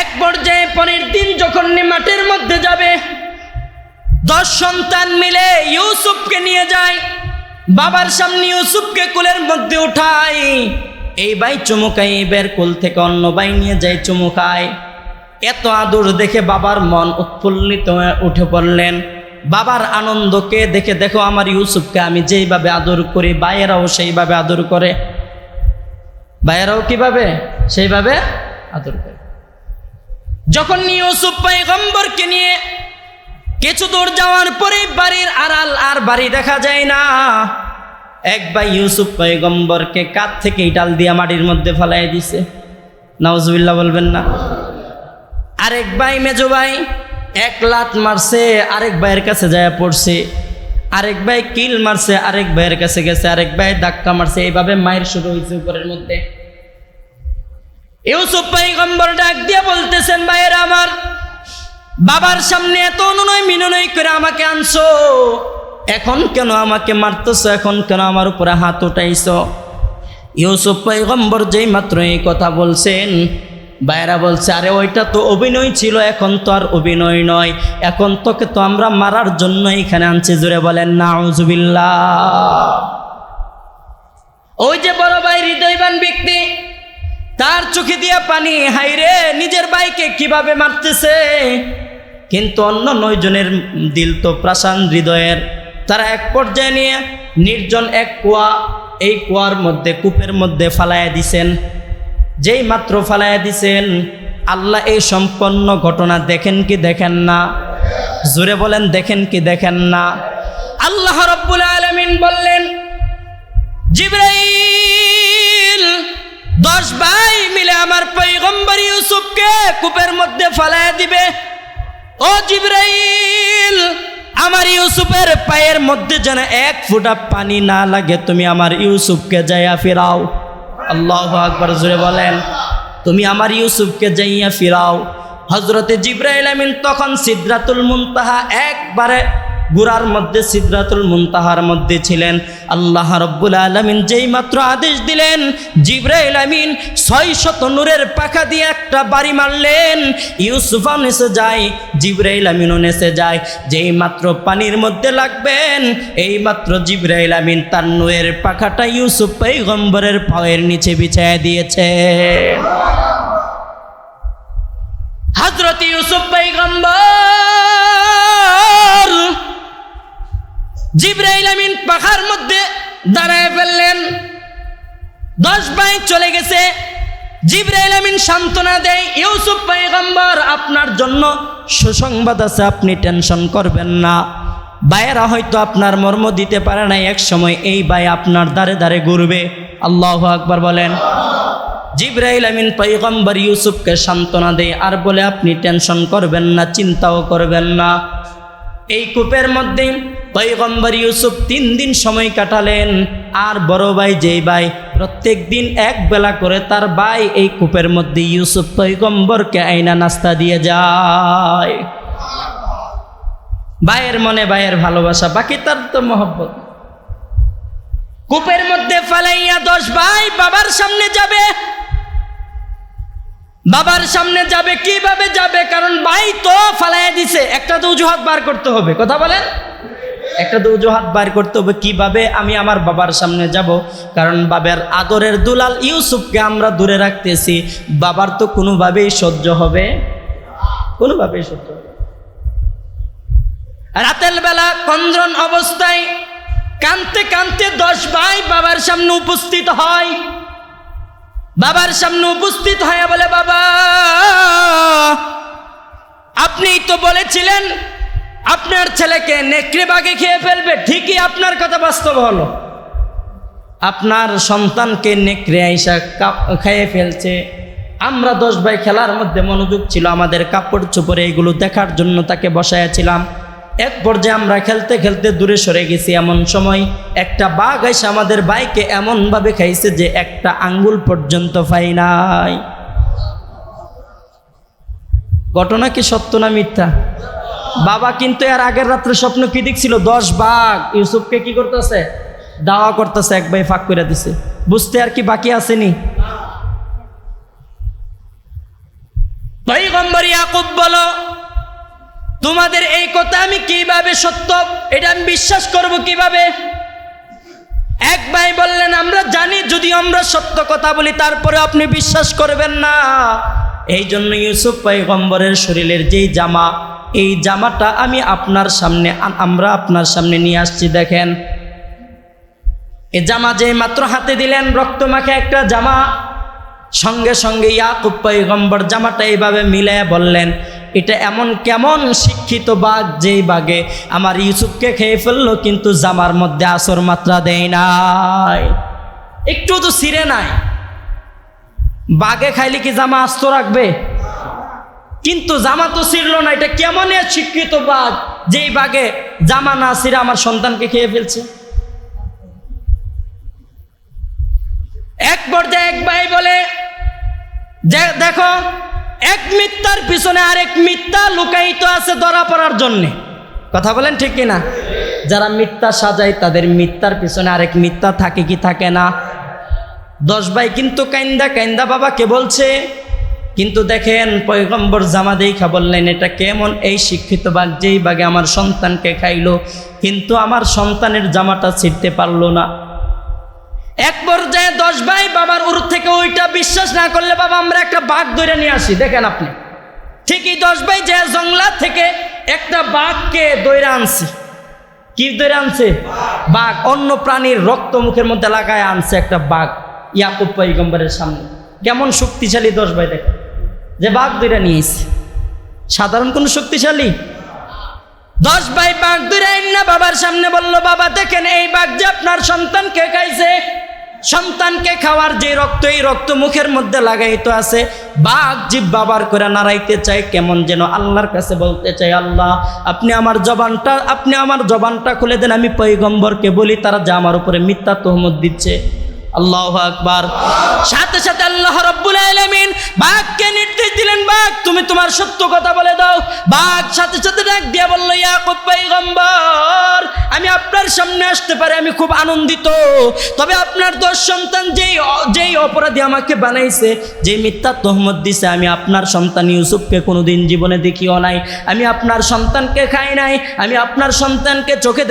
এক পর্যায়ে পরের দিন যখন মাঠের মধ্যে যাবে, 10 সন্তান মিলে ইউসুফকে নিয়ে যায়, বাবার সামনে ইউসুফকে কোলের মধ্যে উঠায়। এই ভাই চুমুকায়, এই বের কোল থেকে অন্য ভাই নিয়ে যায় চুমুকায়। এত আদর দেখে বাবার মন উৎফুল্লিত হয়ে উঠে পড়লেন। বাবার আনন্দকে দেখে, দেখো আমার ইউসুফকে আমি যেইভাবে আদর করি, ভাইয়েরাও সেইভাবে আদর করে। ভাইয়েরাও কিভাবে? সেইভাবে আদর করে। যখন ইউসুফ পয়গম্বরকে নিয়ে কিছু দূর যাওয়ার পরে বাড়ির আড়াল আর বাড়ি দেখা যায় না। এক ভাই ইউসুফ পয়গম্বরকে কাঁধ থেকে ইটাল দিয়া মাটির মধ্যে ফেলাই দিছে, নাউজুবিল্লাহ বলবেন না। আরেক ভাই মেজো ভাই 1 লাত মারছে, আরেক ভাইয়ের কাছে যায় পড়ছে। আরেক ভাই কিল মারছে, আরেক ভাইয়ের কাছে গেছে, আরেক ভাই ধাক্কা মারছে। এইভাবে মায়ের শুরু হয়েছে উপরের মধ্যে। ইউসুফ পয়গম্বর ডাক দিয়ে বলতেছেন, ভাইয়েরা আমার, বাবার সামনে এত অনুনয় বিনয় করে আমাকে আনছো, এখন কেন আমাকে মারতেছো? এখন কেন আমার উপরে হাত উঠাইছো? ইউসুফ পয়গম্বর যেই মাত্র এই কথা বলছেন, ভাইয়েরা বলছে, আরে ওইটা তো অভিনয় ছিল, এখন তো আর অভিনয় নয়, এখন তোকে তো আমরা মারার জন্য এখানে আনছি। জোরে বলেন নাউজুবিল্লাহ। ওই যে বড় ভাই হৃদয়বান ব্যক্তি, তার চোখে দিয়া পানি, হাইরে নিজের ভাইকে কিভাবে মারতেছে। কিন্তু অন্য 9 জনের দিল তো প্রাসান হৃদয়ের। তারা এক পর্যায়ে নিয়ে নির্জন এক কুয়া, এই কুয়ার মধ্যে, কূপের মধ্যে ফালাইয়া দিছেন। যেই মাত্র ফালাইয়া দিছেন, আল্লাহ এই সম্পন্ন ঘটনা দেখেন কি দেখেন না? জোরে বলেন দেখেন কি দেখেন না? আল্লাহ রাব্বুল আলামিন বললেন, জিবরাইল 10 ভাই মিলে আমার পয়গম্বর ইউসুফকে কূপের মধ্যে ফেলায় দিবে। ও জিবরাইল, আমার ইউসুফের পায়ের মধ্যে যেন এক ফোঁটা পানি না লাগে, তুমি আমার ইউসুফকে যাইয়া ফিরাও। আল্লাহু আকবার, জোরে বলেন। তুমি আমার ইউসুফকে যাইয়া ফিরাও। হযরতে জিবরাইল আমিন তখন সিদরাতুল মুনতাহা, একবারে গুড়ার মধ্যে সিদরাতুল মুনতাহার মধ্যে ছিলেন। আল্লাহ রাব্বুল আলামিন যেই মাত্র আদেশ দিলেন, জিবরাইল আমিন 600 নূরের পাখা দিয়ে একটা বাড়ি মারলেন। ইউসুফও নেচে যায়, জিবরাইল আমিনও নেচে যায়। যেই মাত্র পানির মধ্যে লাগবেন, এই মাত্র জিবরাইল আমিন তার নূরের পাখাটা ইউসুফ পয়গম্বরের পায়ের নিচে বিছায়া দিয়েছে। হযরত ইউসুফ পয়গম্বর জিবরাইল আমিন পাখার মধ্যে দাঁড়ায় ফেললেন। 10 ভাই চলে গেছে। জিবরাইল আমিন সান্ত্বনা দেয়, ইউসুফ পয়গম্বর, আপনার জন্য সুসংবাদ আছে, আপনি টেনশন করবেন না। ভাইয়েরা হয়তো আপনার মর্ম দিতে পারে না, এক সময় এই ভাই আপনার দ্বারে দ্বারে ঘুরবে। আল্লাহু আকবার বলেন। জিবরাইল আমিন পয়গম্বর ইউসুফকে সান্ত্বনা দেয় আর বলে, আপনি টেনশন করবেন না, চিন্তাও করবেন না। এই কূপের মধ্যে পয়গম্বর ইউসুফ 3 দিন সময় কাটালেন। আর বড় ভাই যেই ভাই প্রত্যেক দিন এক বেলা করে তার ভাই এই কূপের মধ্যে ইউসুফ পয়গম্বরকে আইনা নাস্তা দিয়ে যায়। ভাইয়ের মনে ভাইয়ের ভালোবাসা, বাকি তার তো মহব্বত। কূপের মধ্যে ফালাইয়া 10 ভাই বাবার সামনে যাবে। বাবার সামনে যাবে, কিভাবে যাবে? কারণ ভাই তো ফালাইয়া দিছে, একটা তো অজুহাত বার করতে হবে। কথা বলেন, একটা তো অজুহাত বার করতে হবে। কিভাবে আমি আমার বাবার সামনে যাব? কারণ বাবার আদরের দুলাল ইউসুফকে আমরা দূরে রাখতেছি। বাবার তো কোনোভাবেই সহ্য হবে, কোনোভাবেই সহ্য হবে। রাতের বেলা কন্দ্রন অবস্থায় কাঁদতে কাঁদতে 10 ভাই বাবার সামনে উপস্থিত হয়। বাবার সামনে উপস্থিত হয়ে বলে, বাবা, আপনি তো বলেছিলেন আপনার ছেলেকে নেকড়ে বাঘে খেয়ে ফেলবে। ঠিকই আপনার কথা বাস্তব হলো, আপনার সন্তানকে নেকড়ে আইসা খেয়ে ফেলছে। আমরা 10 ভাই খেলার মধ্যে মনোযোগ ছিল, আমাদের কাপড় চোপড়ে এগুলো দেখার জন্য তাকে বসাইয়াছিলাম। এক পর্যায়ে আমরা খেলতে খেলতে দূরে সরে গেছি। এমন সময় একটা বাঘ এসে আমাদের ভাইকে এমনভাবে খাইছে যে একটা আঙ্গুল পর্যন্ত পাই নাই। ঘটনা কি সত্য না মিথ্যা? বাবা কিন্তু এর আগের রাত্রে স্বপ্ন কি দেখছিল? 10 বাঘ ইউসুফকে কি করতেছে? দাওয়া করতেছে। এক ভাই ফাঁক করে দিছে। বুঝতে আর কি বাকি আসেনি? পয়গম্বর ইয়াকুব বলো, তোমাদের এই কথা আমি কিভাবে সত্য, এটা আমি বিশ্বাস করব কিভাবে? এক ভাই বললেন, আমরা জানি যদি আমরা সত্য কথা বলি তারপরে আপনি বিশ্বাস করবেন না। এই জন্য ইউসুফ পয়গম্বরের শরীরের যেই জামা, এই জামাটা আমরা আপনার সামনে নিয়ে আসছি। দেখেন, এই জামা যেই মাত্র হাতে দিলেন, রক্ত মাখা একটা জামা। সঙ্গে সঙ্গে ইয়াকুব পয়গম্বর জামাটা এইভাবে মিলাইয়া বললেন, এটা এমন কেমন শিক্ষিত বাঘ, যেই বাঘে আমার ইউসুফকে খেয়ে ফেললো কিন্তু জামার মধ্যে আসর মাত্রা দেয় নাই, একটু তো ছিঁড়ে নাই। বাঘে খাইলে কি জামা আস্ত রাখবে? কিন্তু জামা তো ছিঁড়ল না। এটা কেমন শিক্ষিত বাঘ, যেই বাঘে জামা না ছিঁড়ে আমার সন্তানকে খেয়ে ফেলছে? এক পর্যায়ে এক ভাই বলে, দেখো, এক মিথ্যার পিছনে আরেক মিথ্যা লুকায়িত আছে ধরা পড়ার জন্যে। কথা বলেন ঠিক কিনা? যারা মিথ্যা সাজায় তাদের মিথ্যার পিছনে আরেক মিথ্যা থাকে কি থাকে না? 10 ভাই কিন্তু কাইন্দা কাইন্দা বাবাকে বলছে। কিন্তু দেখেন, পয়গম্বর জামা দেখা বললেন, এটা কেমন এই শিক্ষিত বাঘ, যেই বাঘে আমার সন্তানকে খাইলো কিন্তু আমার সন্তানের জামাটা ছিঁড়তে পারলো না। এক পর্যায়ে 10 ভাই বাবার উর থেকে ওইটা বিশ্বাস না করলে, বাবা আমরা একটা বাঘ ধরে নিয়ে আসি। দেখেন আপনি, ঠিকই 10 ভাই যে জঙ্গলা থেকে একটা বাঘকে ধরে আনছে। কি ধরে আনছে? বাঘ। অন্য প্রাণীর রক্ত মুখের মধ্যে লাগায় আনছে একটা বাঘ ইয়াকুব পয়গম্বরের সামনে। কেমন শক্তিশালী 10 ভাই, দেখেন, যে বাঘ ধরে নিয়েছে। সাধারণ কোন শক্তিশালী? 10 ভাই বাঘ ধরে আইন না বাবার সামনে বলল, বাবা দেখেন এই বাঘ যে আপনার সন্তানকে খাইছে। সন্তানকে খাওয়ার যে রক্ত, এই রক্ত মুখের মধ্যে লাগাইত আছে, বাঘ জিহ্বা বার করে নাড়াইতে চায়, কেমন যেন আল্লাহর কাছে বলতে চায়, আল্লাহ আপনি আমার জবানটা খুলে দেন, আমি পয়গম্বরকে বলি, তারা যে আমার উপরে মিথ্যা তহমত দিচ্ছে। আল্লাহু আকবার। সাথে সাথে আল্লাহ রাব্বুল আলামিন বাঘকে নির্দেশ দিলেন, বাঘ তুমি তোমার সত্য কথা বলে দাও। বাঘ সাথে সাথে ডাক দিয়া বলল, ইয়াকুব পয়গম্বর, আমি আপনার সামনে আসতে পারি, আমি খুব আনন্দিত, তবে আপনার 10 সন্তান যেই অপরাধী আমাকে বানাইছে, যে মিথ্যা তহমত দিছে, আমি আপনার সন্তান ইউসুফকে কোনোদিন জীবনে দেখিও নাই, আমি আপনার সন্তানকে খাই নাই, আমি আপনার সন্তানকে চোখে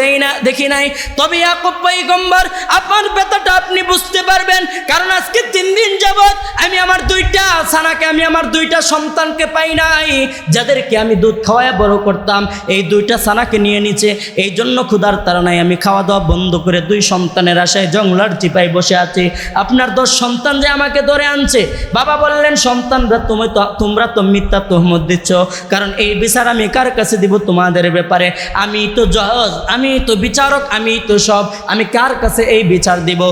দেখি নাই। তবে ইয়াকুব পয়গম্বর, আপনার ব্যথাটা আপনি বুঝতে পারবেন, কারণ আজকে 3 দিন যাবত আমি আমার 2টা ছানাকে, আমি আমার 2টা সন্তানকে পাই নাই, যাদেরকে আমি দুধ খাওয়ায় বড় করতাম, এই 2টা ছানাকে নিয়ে নিচে, এই জন্য ক্ষুধার তাড়নায় আমি খাওয়া দাওয়া বন্ধ করে 2 সন্তানের আশায় জঙ্গলার চিপায় বসে আছি। আপনার 10 সন্তান যে আমাকে ধরে আনছে। বাবা বললেন, সন্তানরা তোমরা তো মিথ্যা তহমত দিচ্ছ, কারণ এই বিচার আমি কার কাছে দিব তোমাদের ব্যাপারে? আমি তো জজ, আমি তো বিচারক, আমি তো সব, আমি কার কাছে এই বিচার দিব?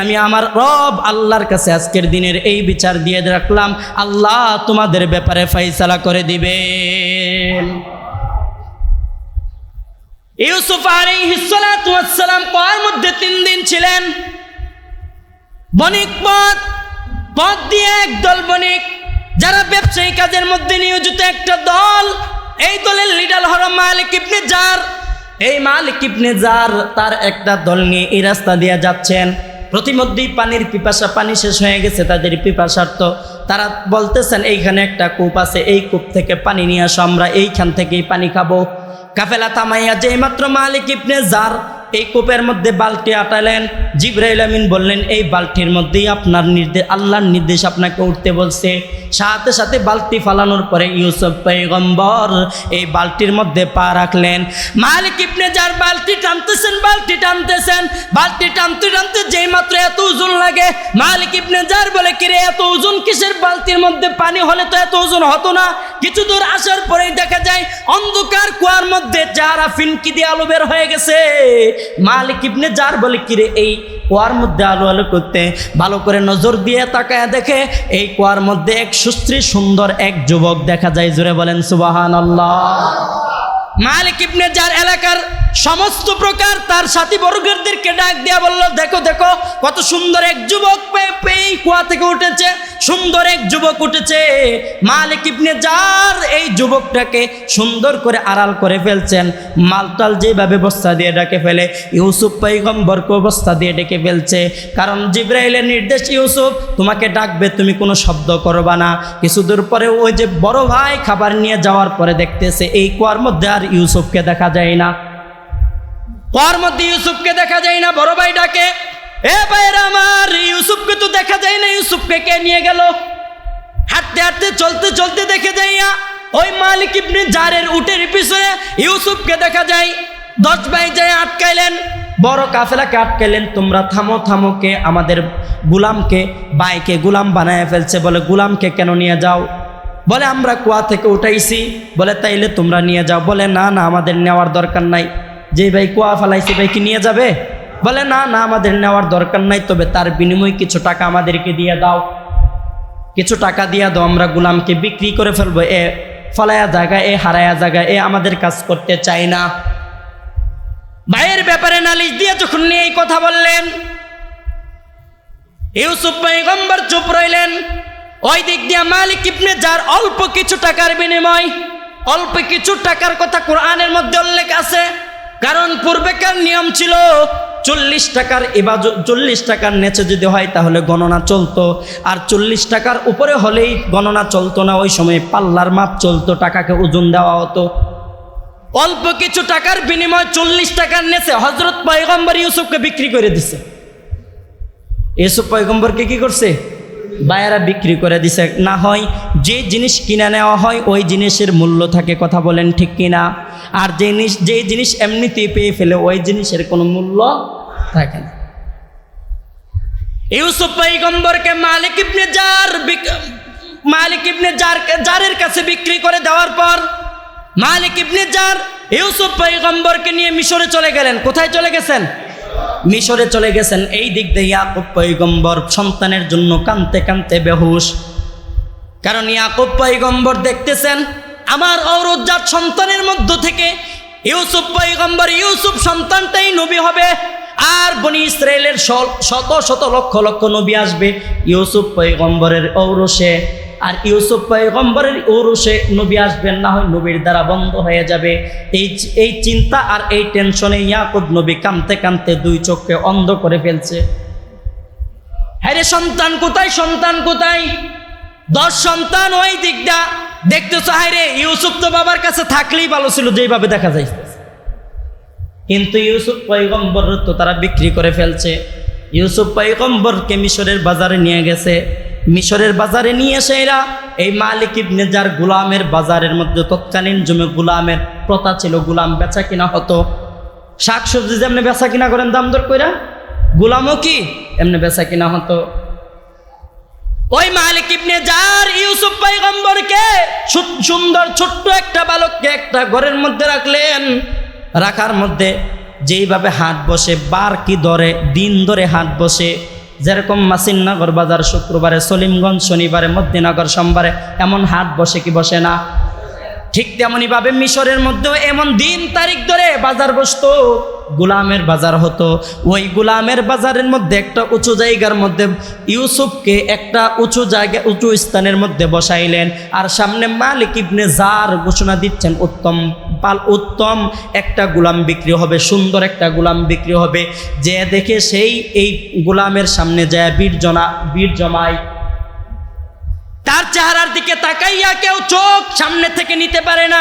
আমি আমার রব আল্লাহর কাছে আজকের দিনের এই বিচার দিয়ে রাখলাম, আল্লাহ তোমাদের ব্যাপারে ফয়সালা করে দিবেন। ইউসুফ আলাইহিস সালাতু ওয়াস সালাম কুয়ার মধ্যে 3 দিন ছিলেন। বণিক পথ দিয়ে একদল বণিক, যারা ব্যবসায়ী কাজের মধ্যে নিয়োজিত একটা দল, এই দলের লিডার হলো মালিক ইবনে জার। এই মালিক ইবনে জার তার একটা দল নিয়ে এই রাস্তা দিয়ে যাচ্ছেন। প্রতিমধ্যেই পানির পিপাসা, পানি শেষ হয়ে গেছে তাদের পিপাসার্থ। তারা বলতেছেন, এইখানে একটা কূপ আছে, এই কূপ থেকে পানি নিয়ে আসো, আমরা এইখান থেকেই পানি খাবো। কাফেলা থামাইয়া যেই মাত্র মালিক ইবনে জার এই কূপের মধ্যে বালতি আটালেন, জিবরাইল আমিন বললেন, এই বালতির মধ্যেই আপনার নির্দেশ, আল্লাহর নির্দেশ আপনাকে উঠতে বলছে। সাথে সাথে বালতি ফালানোর পরে ইউসুফ পয়গম্বর এই বালতির মধ্যে পা রাখলেন। মালিক ইবনে জার বালতি টানতেছেন, বালতি টানতে যেই মাত্র এত ওজন লাগে, মালিক ইবনে জার বলে, কিরে এত ওজন কিসের? বালতির মধ্যে পানি হলে তো এত ওজন হতো না। কিছু দূর আসার পরেই দেখা যায় অন্ধকার কুয়ার মধ্যে যারা ফিনকি দিয়ে আলো বের হয়ে গেছে। মালিক ইবনে জার বলে, কিরে এই কুয়ার মধ্যে আলো করতে? ভালো করে নজর দিয়ে তাকায় দেখে এই কুয়ার মধ্যে এক সুশ্রী সুন্দর এক যুবক দেখা যায়। জোরে বলেন সুবহানাল্লাহ। মালিক ইবনে জার এলাকার সমস্ত প্রকার তার সাথী বর্গদেরকে ডাক দিয়া বলল, দেখো দেখো কত সুন্দর এক যুবক এই কুয়া থেকে উঠেছে, সুন্দর এক যুবক উঠেছে। মালিক ইবনে জার এই যুবকটাকে সুন্দর করে আড়াল করে ফেলছেন। মালটাল যেভাবে বস্তা দিয়ে ডেকে ফেলে, ইউসুফ পয়গম্বরকে বস্তা দিয়ে ডেকে ফেলছে। কারণ জিবরাইলের নির্দেশ, ইউসুফ তোমাকে ডাকবে, তুমি কোনো শব্দ করবা না। কিছু দূর পরে ওই যে বড় ভাই খাবার নিয়ে যাওয়ার পরে দেখতেছে এই কুয়ার মধ্যে আর ইউসুফকে দেখা যায় না। কুয়ার মধ্যে ইউসুফকে দেখা যায় না। বড় ভাই ডাকে, এ ভাইরা আমার, ইউসুফকে তো দেখা যায় না, ইউসুফকে কে নিয়ে গেল? হাঁটতে হাঁটতে চলতে চলতে দেখে যাইয়া ওই মালিক ইবনে জারের উটের পিছনে ইউসুফকে দেখা যায়। 10 ভাই যায় আটকাইলেন, বড় কাফেলাকে আটকাইলেন, তোমরা থামো থামো, কে আমাদের গুলামকে, বাইকে গুলাম বানায় ফেলছে। বলে, গুলামকে কেন নিয়ে যাও? বলে, আমরা কুয়া থেকে উঠাইছি। বলে, তাইলে তোমরা নিয়ে যাও। বলে, না না, আমাদের নেওয়ার দরকার নাই। যে ভাই কুয়া ফেলাইছে, ভাই কি নিয়ে যাবে? বলে, না না, আমাদের নেওয়ার দরকার নাই, তবে তার বিনিময়ে কিছু টাকা আমাদেরকে দিয়ে দাও, কিছু টাকা দিয়ে দাও, আমরা গুলামকে বিক্রি করে ফেলবো, এ ফলায়া জায়গা, এ হারায়া জায়গা, এ আমাদের কাজ করতে চাই না। ভাইয়ের ব্যাপারে নালিশ দিয়ে যখন নিয়ে এই কথা বললেন, ইউসুফ পয়গম্বর চুপ রইলেন। ওই দিক দিয়ে মালিক ইবনে জার অল্প কিছু টাকার বিনিময়, অল্প কিছু টাকার কথা কোরআনের মধ্যে উল্লেখ আছে। কারণ পূর্বেকার নিয়ম ছিল 40 টাকার ইবাদত, 40 টাকার নিচে যদি হয় তাহলে গণনা চলতো, আর 40 টাকার উপরে হলেই গণনা চলতো না। ওই সময় পাল্লার মাপ চলতো, টাকাকে ওজন দেওয়া হতো। অল্প কিছু টাকার বিনিময় 40 টাকার নিচে হযরত পয়গম্বর ইউসুফকে বিক্রি করে দিছে। ইউসুফ পয়গম্বরকে কি করছে? বায়েরা বিক্রি করে দিছে। না হয় যে জিনিস কিনে নেওয়া হয় ওই জিনিসের মূল্য থাকে, কথা বলেন ঠিক কিনা? আর যে জিনিস এমনিতেই পেয়ে ফেলে ওই জিনিসের কোনো মূল্য থাকে না। ইউসুফ পয়গম্বরকে মালিক ইবনে জারের কাছে বিক্রি করে দেওয়ার পর মালিক ইবনে জার ইউসুফ পয়গম্বরকে নিয়ে মিশরে চলে গেলেন। কোথায় চলে গেছেন? মিশরে চলে গেছেন। এই দিক দিয়ে ইয়াকুব পয়গম্বর সন্তানের জন্য কাঁদতে কাঁদতে বেহুশ। কারণ ইয়াকুব পয়গম্বর দেখতেছেন আমার ঔরজাত সন্তানের মধ্য থেকে ইউসুফ পয়গম্বর, ইউসুফ সন্তানটাই নবী হবে, আর বনি ইসরায়েলের শত শত লক্ষ লক্ষ নবী আসবে ইউসুফ পয়গম্বরের ঔরসে। আর ইউসুফ পয়গম্বরের ঔরসে নবী আসবেন, না হয় নবীর দ্বারা বন্ধ হয়ে যাবে। এই চিন্তা আর এই টেনশনে ইয়াকুব নবী কাঁদতে কাঁদতে দুই চোখকে অন্ধ করে ফেলছে। হ্যাঁ রে, সন্তান কোথায়, সন্তান কোথায়? 10 সন্তান ওই দিকটা দেখতেছ। হায় রে, ইউসুফ তো বাবার কাছে থাকলেই ভালো ছিল, যেভাবে দেখা যায়। কিন্তু ইউসুফ পয়গম্বর তো তারা বিক্রি করে ফেলছে। ইউসুফ পয়গম্বরকে মিশরের বাজারে নিয়ে গেছে। মিশরের বাজারে নিয়ে এসে এরা এই মালিক ইবনে জার গোলামের বাজারের মধ্যে তৎকালীন জমে গোলামের প্রথা ছিল, গোলাম বেচা কিনা হতো। শাকসবজি যেমনি বেচা কিনা করেন দাম দর কইরা, গোলামও কি এমনি বেচা কিনা হতো। ওই মালিক ইবনে জার ইউসুফ পয়গম্বরকে সুন্দর ছোট্ট একটা বালককে একটা ঘরের মধ্যে রাখলেন। রাখার মধ্যে যেইভাবে হাট বসে, বার কি ধরে দিন ধরে হাট বসে, যেরকম মাসিননগর বাজার শুক্রবারে, সলিমগঞ্জ শনিবারে, মদিনগর সোমবারে, এমন হাট বসে কি বসে না? ঠিক তেমনইভাবে মিশরের মধ্যেও এমন দিন তারিখ ধরে বাজার বসতো, গোলামের বাজার হতো। ওই গোলামের বাজারের মধ্যে একটা উঁচু জায়গার মধ্যে ইউসুফকে একটা উঁচু জায়গা, উঁচু স্থানের মধ্যে বসাইলেন। আর সামনে মালিক ইবনে জার ঘোষণা দিচ্ছেন উত্তম একটা গোলাম বিক্রি হবে, সুন্দর একটা গোলাম বিক্রি হবে। যে দেখে সেই এই গোলামের সামনে যায় বীর জমায়। তার চেহারার দিকে তাকাইয়া কেউ চোখ সামনে থেকে নিতে পারে না,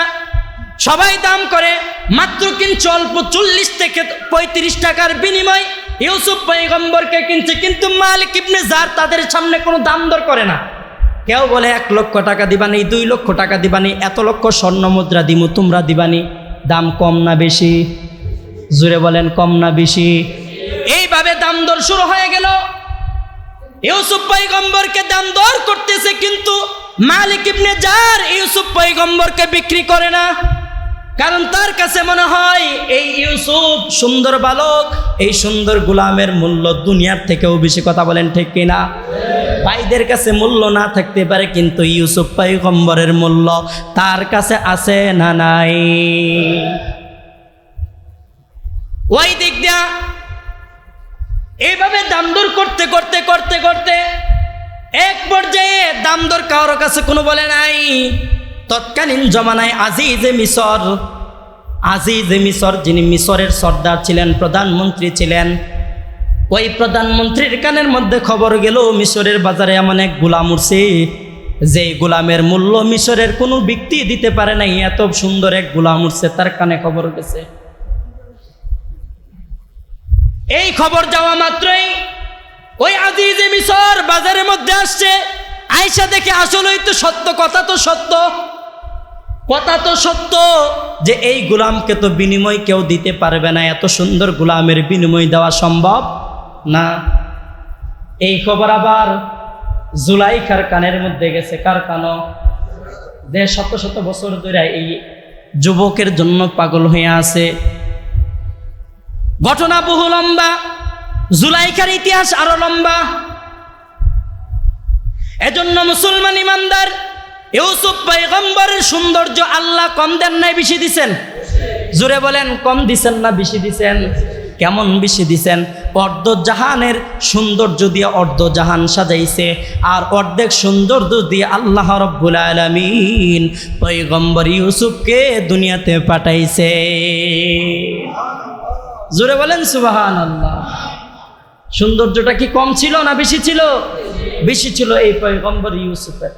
সবাই দাম করে। মাত্র কিনছে অল্প 40 থেকে 35 টাকার বিনিময় ইউসুফ পয়গম্বরকে কিনছে। কিন্তু মালিক ইবনে জার তাদের সামনে কোনো দাম দর করে না। কেউ বলে 1 লক্ষ টাকা দিবানি, 2 লক্ষ টাকা দিবানি, এত লক্ষ স্বর্ণ মুদ্রা দিমু, তোমরা দিবানি। দাম কম না বেশি? জোরে বলেন, কম না বেশি? এইভাবে দাম দর শুরু হয়ে গেল। ইউসুফ পয়গম্বরকে দাম দর করতেছে, কিন্তু মালিক ইবনে জার ইউসুফ পয়গম্বরকে বিক্রি করে না। কারণ তার কাছে মনে হয় এই ইউসুফ সুন্দর বালক, এই সুন্দর গোলামের মূল্য দুনিয়ার থেকেও বেশি। কথা বলেন ঠিক কিনা? ভাইদের কাছে মূল্য না থাকতে পারে, কিন্তু ইউসুফ পয়গম্বরের মূল্য তার কাছে আছে না নাই? ওই দিক দিয়া এইভাবে দাম দর করতে করতে করতে করতে এক পর্যায়ে দাম দর কারোর কাছে কোনো বলে নাই। তৎকালীন জমানায় আজিজে মিশর যিনি মিশরের সর্দার ছিলেন, প্রধানমন্ত্রী ছিলেন, ওই প্রধানমন্ত্রীর কানের মধ্যে খবর গেল মিশরের বাজারে এমন এক গোলাম উঠছে, যে গোলামের মূল্য মিশরের কোনো ব্যক্তি দিতে পারে নাই। এত সুন্দর এক গোলাম উঠছে, তার কানে খবর গেছে। এই খবর যাওয়া মাত্রই ওই আজিজে মিশর বাজারের মধ্যে আসছে। আয়েশা দেখে আসলেই তো সত্য, কথা তো সত্য, কথা তো সত্য যে এই গোলামকে তো বিনিময় কেউ দিতে পারবে না, এত সুন্দর গোলামের বিনিময় দেওয়া সম্ভব না। এই খবর আবার জুলাইখার কানের মধ্যে গেছে। কার কানো? যে শত শত বছর ধরে এই যুবকের জন্য পাগল হয়ে আছে। ঘটনা বহু লম্বা, জুলাইখার ইতিহাস আরো লম্বা। এজন্য মুসলমান ইমানদার, ইউসুফ পয়গম্বরের সৌন্দর্য আল্লাহ কম দেন নাই, বেশি দিছেন? জোরে বলেন, কম দিছেন না বেশি দিছেন? কেমন বেশি দিছেন? অর্ধজাহানের সৌন্দর্য দিয়ে অর্ধজাহান সাজাইছে, আর অর্ধেক সৌন্দর্য দিয়ে আল্লাহ রাব্বুল আলামিন পয়গম্বর ইউসুফকে দুনিয়াতে পাঠাইছে। জোরে বলেন সুবহানাল্লাহ। সৌন্দর্যটা কি কম ছিল না বেশি ছিল? বেশি ছিল এই পয়গম্বর ইউসুফের।